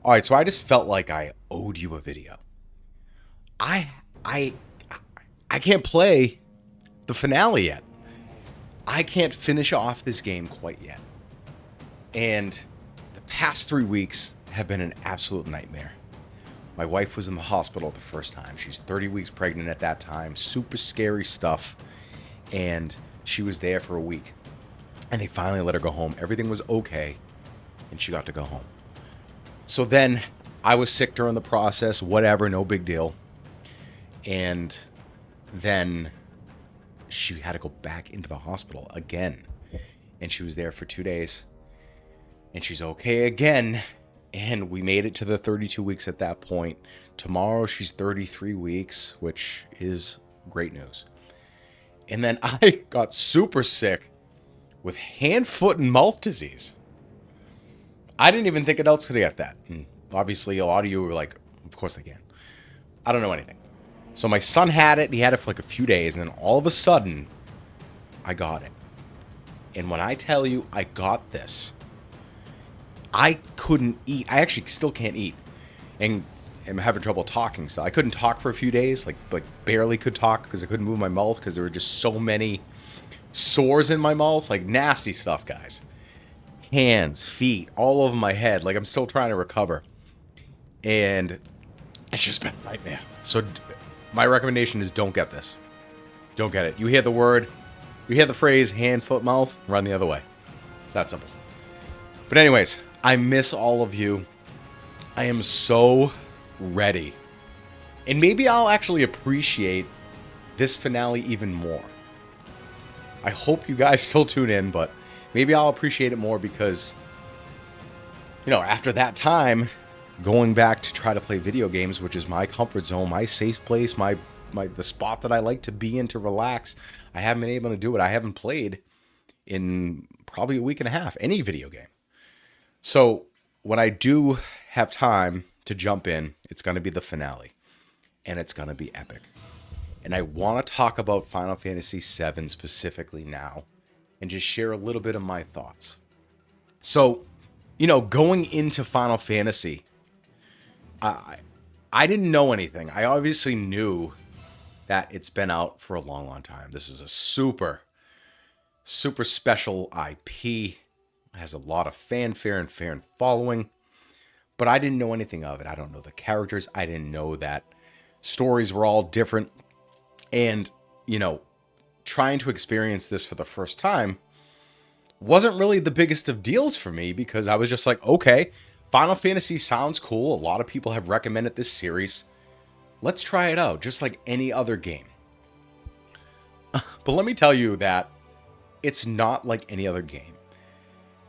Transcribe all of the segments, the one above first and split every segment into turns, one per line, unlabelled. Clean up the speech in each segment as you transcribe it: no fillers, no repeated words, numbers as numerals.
All right, so I just felt like I owed you a video. I I I can't play the finale yet. I can't finish off this game quite yet. And the past 3 weeks have been an absolute nightmare. My wife was in the hospital the first time. She's 30 weeks pregnant at that time. Super scary stuff. And she was there for a week. And they finally let her go home. Everything was okay. And she got to go home. So then I was sick during the process. Whatever, no big deal. And then she had to go back into the hospital again. And she was there for 2 days. And she's okay again. And we made it to the 32 weeks at that point. Tomorrow she's 33 weeks, which is great news. And then I got super sick with hand, foot, and mouth disease. I didn't even think adults could get that. And obviously, a lot of you were like, of course they can. I don't know anything. So my son had it. He had it for like a few days. And then all of a sudden, I got it. And when I tell you I got this, I couldn't eat. I actually still can't eat. And I'm having trouble talking. So I couldn't talk for a few days. Like barely could talk because I couldn't move my mouth because there were just so many sores in my mouth. Like nasty stuff, guys. Hands, feet, all over my head. Like I'm still trying to recover. And it's just been a nightmare. So my recommendation is don't get this. Don't get it. You hear the word, you hear the phrase hand, foot, mouth, run the other way. It's that simple. But anyways, I miss all of you. I am so ready. And maybe I'll actually appreciate this finale even more. I hope you guys still tune in, but maybe I'll appreciate it more because, you know, after that time, going back to try to play video games, which is my comfort zone, my safe place, the spot that I like to be in to relax, I haven't been able to do it. I haven't played in probably a week and a half, any video game. So when I do have time to jump in, it's going to be the finale. And it's going to be epic. And I want to talk about Final Fantasy VII specifically now and just share a little bit of my thoughts. So, you know, going into Final Fantasy, I didn't know anything. I obviously knew that it's been out for a long, long time. This is a super, super special IP. It has a lot of fanfare and fan following. But I didn't know anything of it. I don't know the characters. I didn't know that stories were all different. And, you know, trying to experience this for the first time wasn't really the biggest of deals for me because I was just like, okay, Final Fantasy sounds cool. A lot of people have recommended this series. Let's try it out, just like any other game. But let me tell you that it's not like any other game.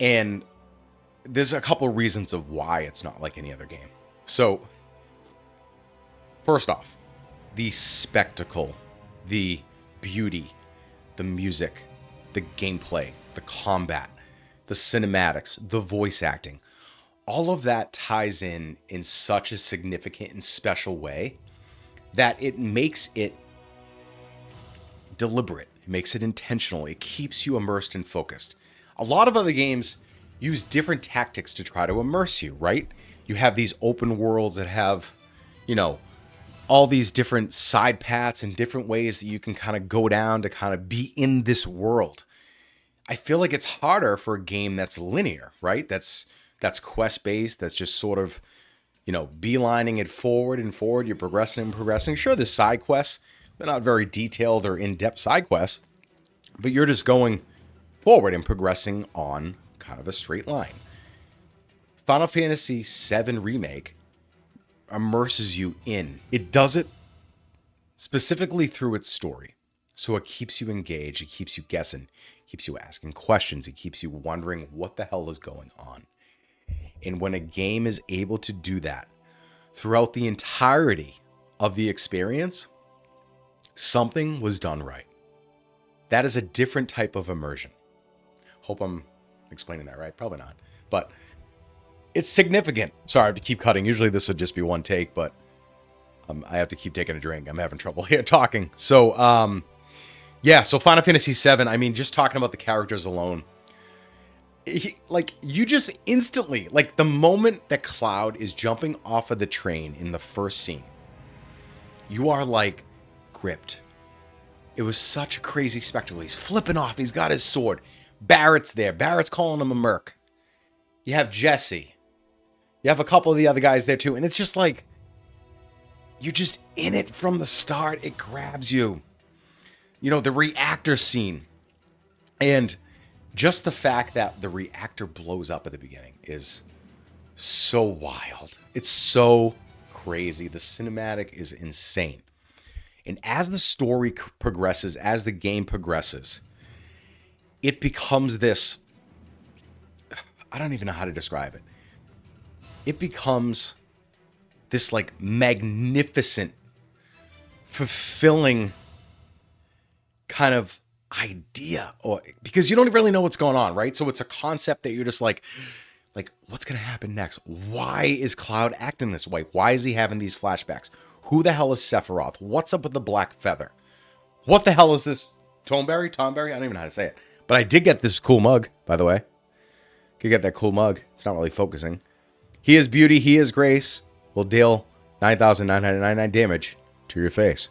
And there's a couple of reasons of why it's not like any other game. So, first off, the spectacle, the beauty, the music, the gameplay, the combat, the cinematics, the voice acting, all of that ties in such a significant and special way that it makes it deliberate. It makes it intentional. It keeps you immersed and focused. A lot of other games use different tactics to try to immerse you, right? You have these open worlds that have, you know, all these different side paths and different ways that you can kind of go down to kind of be in this world. I feel like it's harder for a game that's linear, right? That's quest-based, that's just sort of, you know, beelining it forward and forward. You're progressing and progressing. Sure, there's side quests. They're not very detailed or in-depth side quests, but you're just going forward and progressing on kind of a straight line. Final Fantasy VII Remake immerses you in. It does it specifically through its story. So it keeps you engaged, it keeps you guessing, it keeps you asking questions, it keeps you wondering what the hell is going on. And when a game is able to do that throughout the entirety of the experience, something was done right. That is a different type of immersion. Hope I'm explaining that right. Probably not. But it's significant. Sorry, I have to keep cutting. Usually this would just be one take, but I have to keep taking a drink. I'm having trouble here talking. So, yeah, so Final Fantasy VII, I mean, just talking about the characters alone, like, you just instantly, like, the moment that Cloud is jumping off of the train in the first scene, you are, like, gripped. It was such a crazy spectacle. He's flipping off. He's got his sword. Barrett's there. Barrett's calling him a merc. You have Jesse. You have a couple of the other guys there, too. And it's just like, you're just in it from the start. It grabs you. You know, the reactor scene. And just the fact that the reactor blows up at the beginning is so wild. It's so crazy. The cinematic is insane. And as the story progresses, as the game progresses, it becomes this... I don't even know how to describe it. It becomes this, like, magnificent, fulfilling kind of idea, or because you don't really know what's going on, right? So it's a concept that you're just like what's going to happen next? Why is Cloud acting this way? Why is he having these flashbacks? Who the hell is Sephiroth? What's up with the black feather? What the hell is this Tonberry? I don't even know how to say it. But I did get this cool mug, by the way. Could get that cool mug. It's not really focusing. He is beauty, he is grace. Will deal 9,999 damage to your face.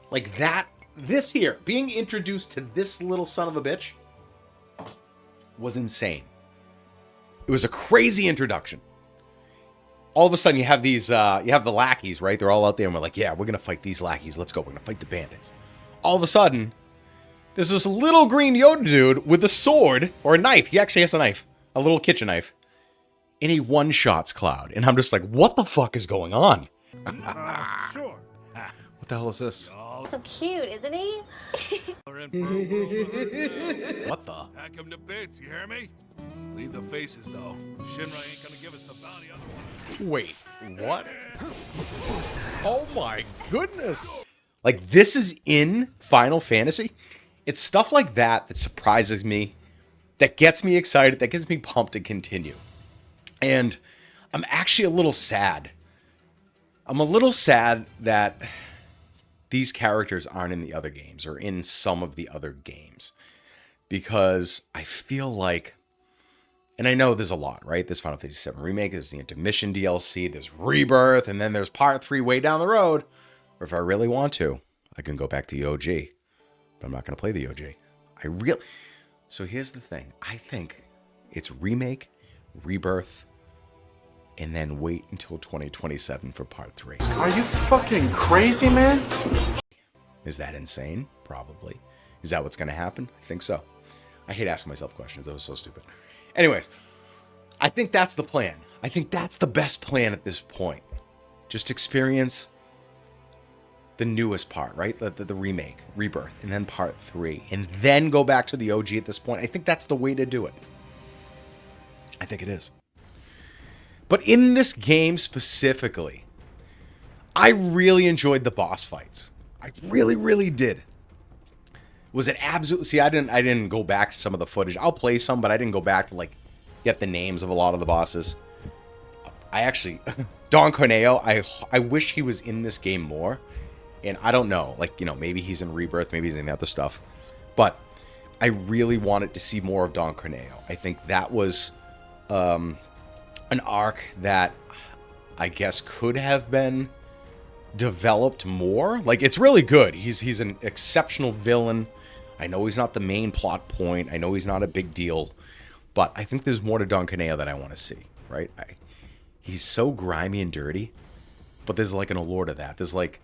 Like that. This here, being introduced to this little son of a bitch was insane. It was a crazy introduction. All of a sudden, you have these, you have the lackeys, right? They're all out there, and we're like, yeah, we're going to fight these lackeys. Let's go. We're going to fight the bandits. All of a sudden, there's this little green Yoda dude with a sword, or a knife. He actually has a knife. A little kitchen knife. And he one-shots Cloud. And I'm just like, what the fuck is going on?
Sure.
What the hell is this?
So cute, isn't he?
What the?
Hack him to bits, you hear me? Leave the faces, though. Shinra ain't gonna give us the bounty otherwise.
Wait, what? Oh my goodness. Like, this is in Final Fantasy? It's stuff like that that surprises me, that gets me excited, that gets me pumped to continue. And I'm actually a little sad. I'm a little sad that these characters aren't in the other games, or in some of the other games, because I feel like, and I know there's a lot, right? There's Final Fantasy VII Remake, there's the Intermission DLC, there's Rebirth, and then there's Part 3 way down the road. Or if I really want to, I can go back to the OG, but I'm not going to play the OG. So here's the thing. I think it's Remake, Rebirth, and then wait until 2027 for Part 3.
Are you fucking crazy, man?
Is that insane? Probably. Is that what's going to happen? I think so. I hate asking myself questions. That was so stupid. Anyways, I think that's the plan. I think that's the best plan at this point. Just experience the newest part, right? The remake, Rebirth, and then Part 3, and then go back to the OG at this point. I think that's the way to do it. I think it is. But in this game specifically, I really enjoyed the boss fights. I really, really did. Was it absolutely... See, I didn't go back to some of the footage. I'll play some, but I didn't go back to, like, get the names of a lot of the bosses. I actually... Don Corneo, I wish he was in this game more. And I don't know. Like, you know, maybe he's in Rebirth, maybe he's in the other stuff. But I really wanted to see more of Don Corneo. I think that was... an arc that I guess could have been developed more. Like, it's really good. He's an exceptional villain. I know he's not the main plot point. I know he's not a big deal. But I think there's more to Don Corneo that I want to see, right? He's so grimy and dirty. But there's like an allure to that. There's like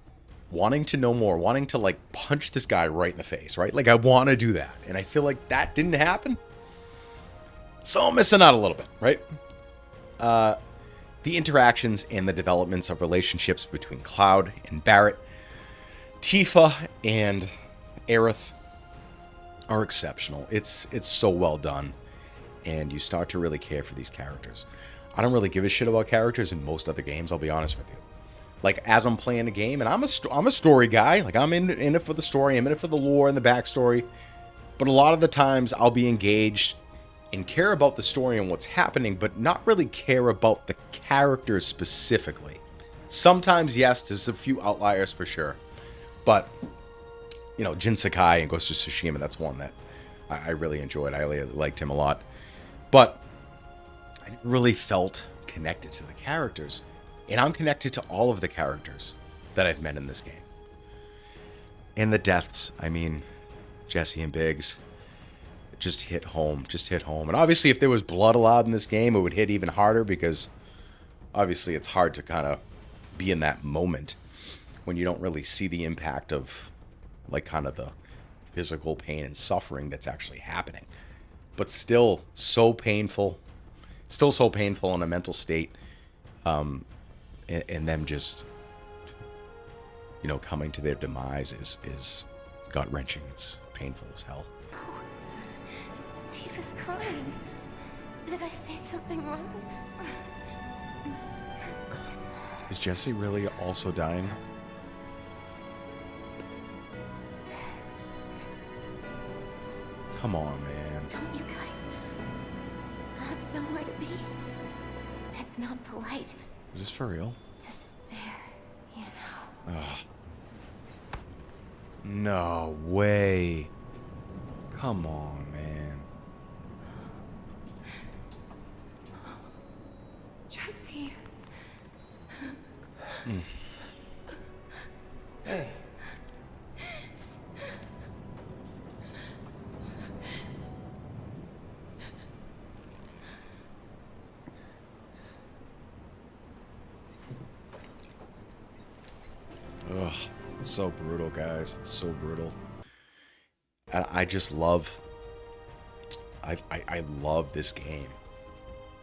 wanting to know more. Wanting to like punch this guy right in the face, right? Like, I want to do that. And I feel like that didn't happen. So I'm missing out a little bit, right? The interactions and the developments of relationships between Cloud and Barrett, Tifa and Aerith are exceptional. It's so well done, and you start to really care for these characters. I don't really give a shit about characters in most other games, I'll be honest with you. Like, as I'm playing a game, and I'm a story guy, like, I'm in it for the story, I'm in it for the lore and the backstory, but a lot of the times I'll be engaged and care about the story and what's happening, but not really care about the characters specifically. Sometimes, yes, there's a few outliers for sure. But, you know, Jin Sakai and Ghost of Tsushima, that's one that I really enjoyed. I really liked him a lot. But I never really felt connected to the characters. And I'm connected to all of the characters that I've met in this game. And the deaths, I mean, Jesse and Biggs, just hit home. And obviously, if there was blood allowed in this game, it would hit even harder because obviously it's hard to kind of be in that moment when you don't really see the impact of like kind of the physical pain and suffering that's actually happening. But still so painful. Still so painful in a mental state. And them just, you know, coming to their demise is gut-wrenching. It's painful as hell.
Tifa's crying. Did I say something wrong?
Is Jesse really also dying? Come on, man.
Don't you guys have somewhere to be? It's not polite
Is this for real?
to stare, you know.
Ugh. No way. Come on, man.
Jesse.
Ugh. It's so brutal, guys. It's so brutal. And I just love... I love this game.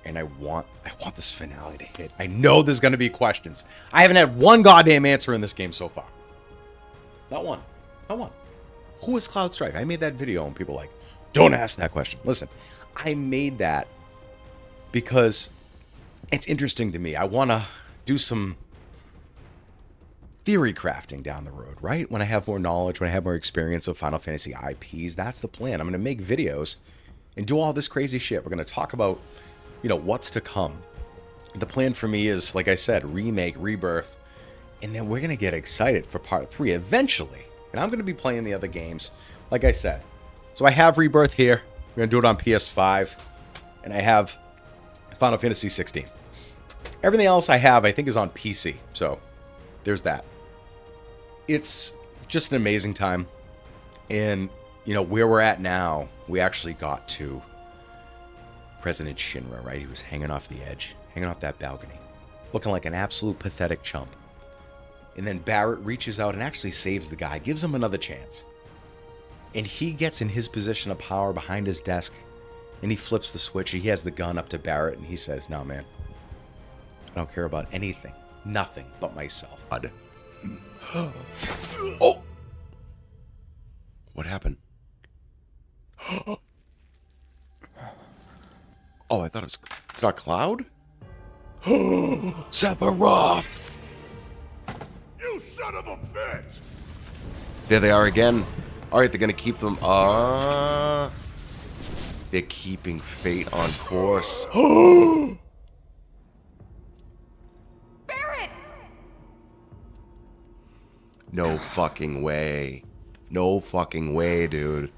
And I want this finale to hit. I know there's going to be questions. I haven't had one goddamn answer in this game so far. Not one. Not one. Who is Cloud Strife? I made that video and people are like, don't ask that question. Listen, I made that because it's interesting to me. I want to do some theory crafting down the road, right? When I have more knowledge, when I have more experience of Final Fantasy IPs, that's the plan. I'm going to make videos and do all this crazy shit. We're going to talk about, you know, what's to come. The plan for me is, like I said, remake, rebirth, and then we're going to get excited for part 3 eventually. And I'm going to be playing the other games, like I said. So I have Rebirth here. We're going to do it on PS5. And I have Final Fantasy 16. Everything else I have, I think, is on PC. So there's that. It's just an amazing time. And, you know, where we're at now, we actually got to President Shinra, right? He was hanging off the edge, hanging off that balcony, looking like an absolute pathetic chump. And then Barrett reaches out and actually saves the guy, gives him another chance. And he gets in his position of power behind his desk, and he flips the switch. He has the gun up to Barrett, and he says, no, man, I don't care about anything, nothing but myself. Oh! What happened? Oh, I thought it's not Cloud? Sephiroth!
You son of a bitch!
There they are again. Alright, they're gonna keep them. They're keeping fate on course.
Barrett!
No fucking way. No fucking way, dude.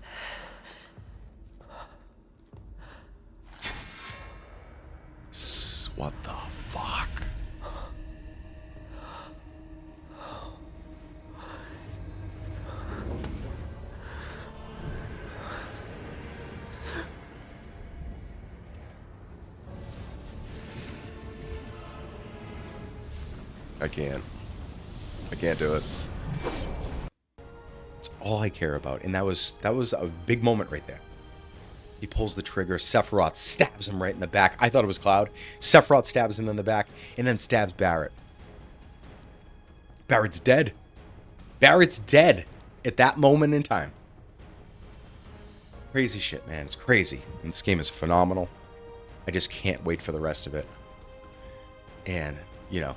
What the fuck? I can't do it. It's all I care about. And that was a big moment right there. He pulls the trigger. Sephiroth stabs him right in the back. I thought it was Cloud. Sephiroth stabs him in the back and then stabs Barrett. Barrett's dead. Barrett's dead at that moment in time. Crazy shit, man. It's crazy. And this game is phenomenal. I just can't wait for the rest of it. And, you know,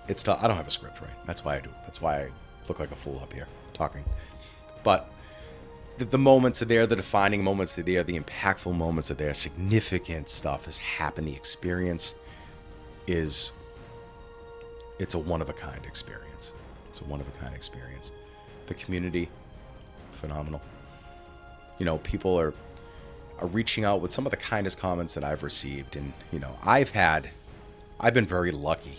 it's tough. I don't have a script, right? That's why I do. That's why I look like a fool up here talking. But the moments are there, the defining moments are there, the impactful moments are there, significant stuff has happened. The experience is, it's a one-of-a-kind experience. It's a one-of-a-kind experience. The community, phenomenal. You know, people are are reaching out with some of the kindest comments that I've received. And, you know, I've been very lucky.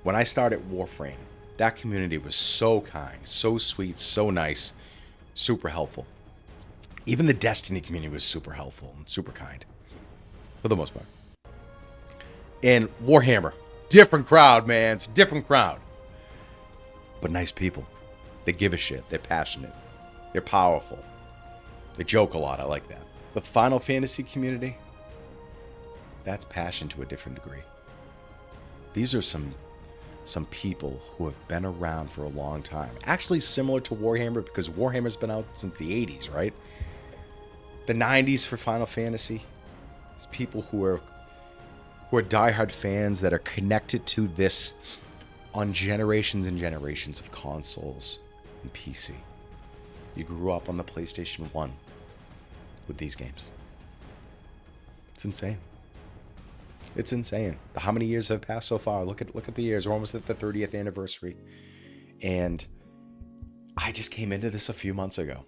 When I started Warframe, that community was so kind, so sweet, so nice, super helpful. Even the Destiny community was super helpful and super kind, for the most part. And Warhammer, different crowd, man. It's a different crowd. But nice people. They give a shit. They're passionate. They're powerful. They joke a lot. I like that. The Final Fantasy community, that's passion to a different degree. These are some people who have been around for a long time. Actually similar to Warhammer, because Warhammer's been out since the 80s, right? The 90s for Final Fantasy. It's people who are diehard fans that are connected to this on generations and generations of consoles and PC. You grew up on the PlayStation 1 with these games. It's insane. It's insane. How many years have passed so far? Look at the years. We're almost at the 30th anniversary. And I just came into this a few months ago.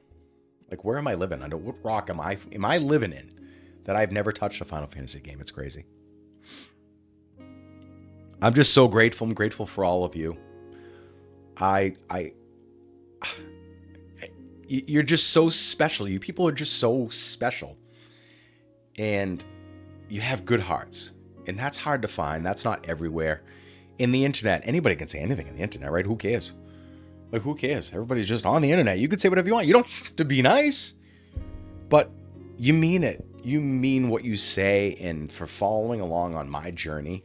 Like, where am I living? Under what rock am I living in that I've never touched a Final Fantasy game? It's crazy. I'm just so grateful. I'm grateful for all of you. You're just so special. You people are just so special. And you have good hearts. And that's hard to find. That's not everywhere. In the internet, anybody can say anything on the internet, right? Who cares? Like, who cares? Everybody's just on the internet. You can say whatever you want. You don't have to be nice. But you mean it. You mean what you say. And for following along on my journey,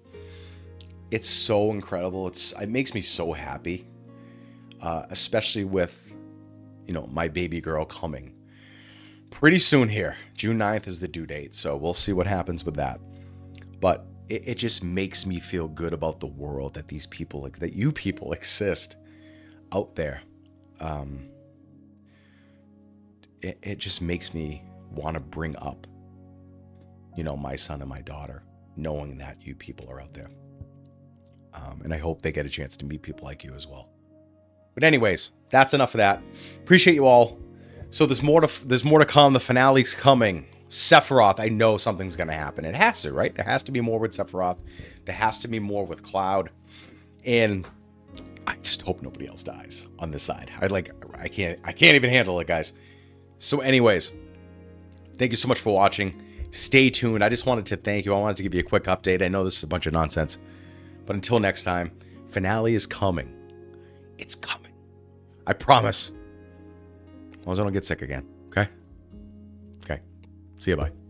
it's so incredible. It makes me so happy. Especially with, you know, my baby girl coming pretty soon here. June 9th is the due date. So we'll see what happens with that. But it just makes me feel good about the world that these people, that you people exist out there. It just makes me want to bring up, you know, my son and my daughter, knowing that you people are out there. And I hope they get a chance to meet people like you as well. But anyways, that's enough of that. Appreciate you all. So there's more to come. The finale's coming. Sephiroth, I know something's going to happen. It has to, right? There has to be more with Sephiroth. There has to be more with Cloud. And I just hope nobody else dies on this side. I can't even handle it, guys. So anyways, thank you so much for watching. Stay tuned. I just wanted to thank you. I wanted to give you a quick update. I know this is a bunch of nonsense. But until next time, finale is coming. It's coming. I promise. As long as I don't get sick again. Okay? Okay. See you. Bye.